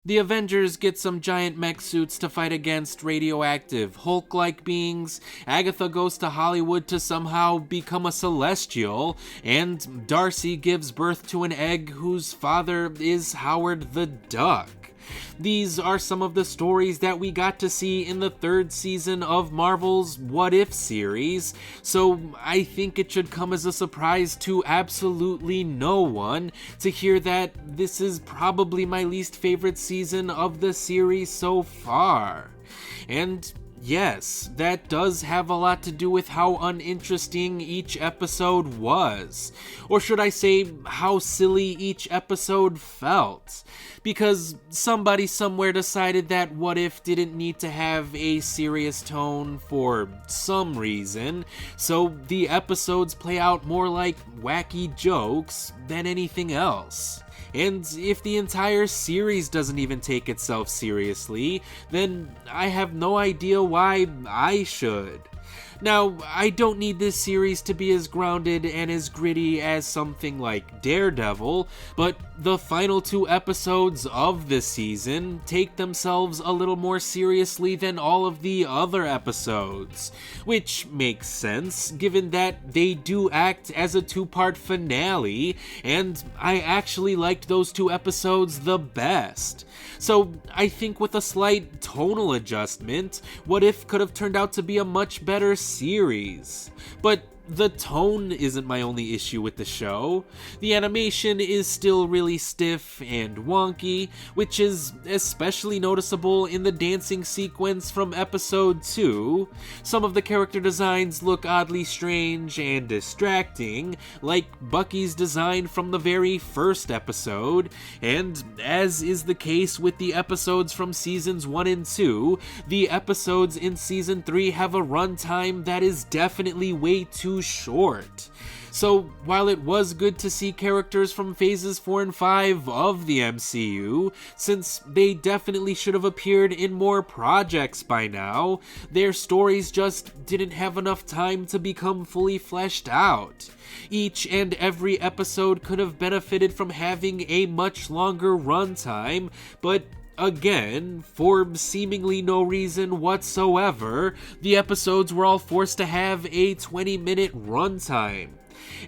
The Avengers get some giant mech suits to fight against radioactive Hulk-like beings, Agatha goes to Hollywood to somehow become a Celestial, and Darcy gives birth to an egg whose father is Howard the Duck. These are some of the stories that we got to see in the third season of Marvel's What If series, so I think it should come as a surprise to absolutely no one to hear that this is probably my least favorite season of the series so far. And yes, that does have a lot to do with how uninteresting each episode was. Or should I say, how silly each episode felt. Because somebody somewhere decided that What If didn't need to have a serious tone for some reason, so the episodes play out more like wacky jokes than anything else. And if the entire series doesn't even take itself seriously, then I have no idea why I should. Now, I don't need this series to be as grounded and as gritty as something like Daredevil, but the final 2 episodes of this season take themselves a little more seriously than all of the other episodes, which makes sense given that they do act as a 2-part finale, and I actually liked those 2 episodes the best. So I think with a slight tonal adjustment, What If could have turned out to be a much better series. But the tone isn't my only issue with the show. The animation is still really stiff and wonky, which is especially noticeable in the dancing sequence from episode 2. Some of the character designs look oddly strange and distracting, like Bucky's design from the very first episode, and as is the case with the episodes from seasons 1 and 2, the episodes in season 3 have a runtime that is definitely way too short. So while it was good to see characters from phases 4 and 5 of the MCU, since they definitely should have appeared in more projects by now, their stories just didn't have enough time to become fully fleshed out. Each and every episode could have benefited from having a much longer runtime, but again, for seemingly no reason whatsoever, the episodes were all forced to have a 20-minute runtime.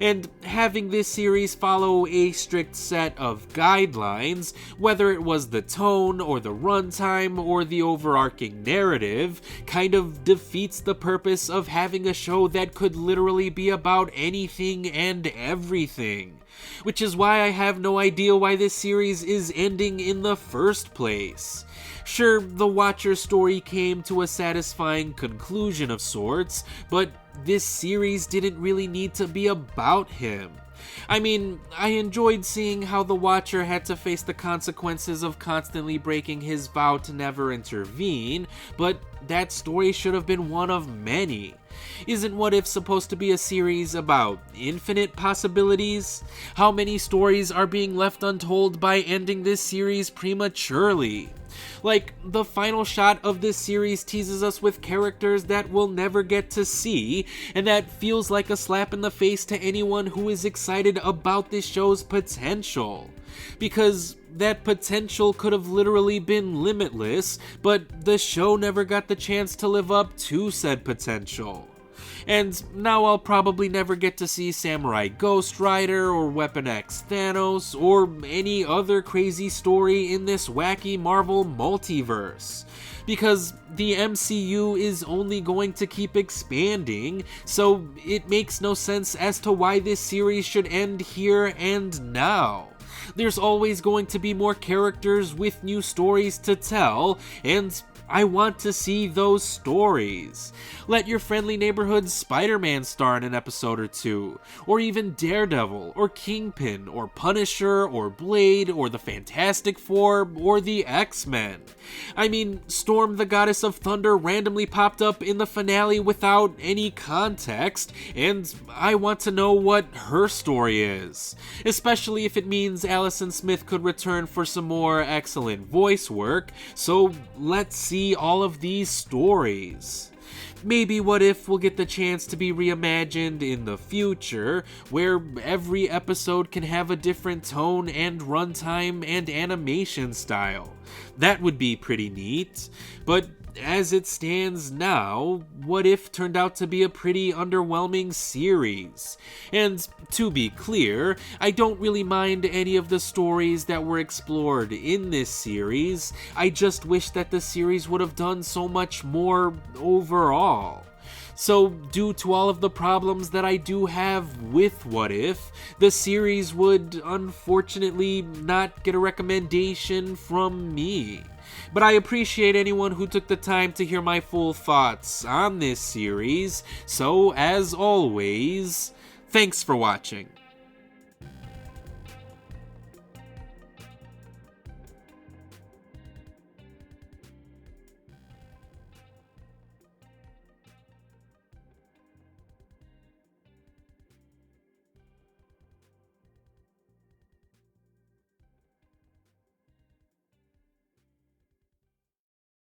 And having this series follow a strict set of guidelines, whether it was the tone or the runtime or the overarching narrative, kind of defeats the purpose of having a show that could literally be about anything and everything. Which is why I have no idea why this series is ending in the first place. Sure, the Watcher's story came to a satisfying conclusion of sorts, but this series didn't really need to be about him. I mean, I enjoyed seeing how the Watcher had to face the consequences of constantly breaking his vow to never intervene, but that story should have been one of many. Isn't What If supposed to be a series about infinite possibilities? How many stories are being left untold by ending this series prematurely? Like, the final shot of this series teases us with characters that we'll never get to see, and that feels like a slap in the face to anyone who is excited about this show's potential. Because that potential could have literally been limitless, but the show never got the chance to live up to said potential. And now I'll probably never get to see Samurai Ghost Rider or Weapon X Thanos or any other crazy story in this wacky Marvel multiverse. Because the MCU is only going to keep expanding, so it makes no sense as to why this series should end here and now. There's always going to be more characters with new stories to tell, and I want to see those stories. Let your friendly neighborhood Spider-Man star in an episode or 2, or even Daredevil, or Kingpin, or Punisher, or Blade, or the Fantastic Four, or the X-Men. I mean, Storm the Goddess of Thunder randomly popped up in the finale without any context, and I want to know what her story is. Especially if it means Allison Smith could return for some more excellent voice work, so let's see all of these stories. Maybe What If will get the chance to be reimagined in the future, where every episode can have a different tone and runtime and animation style. That would be pretty neat. But as it stands now, What If turned out to be a pretty underwhelming series. And to be clear, I don't really mind any of the stories that were explored in this series. I just wish that the series would have done so much more overall. So, due to all of the problems that I do have with What If, the series would unfortunately not get a recommendation from me. But I appreciate anyone who took the time to hear my full thoughts on this series, so as always, thanks for watching.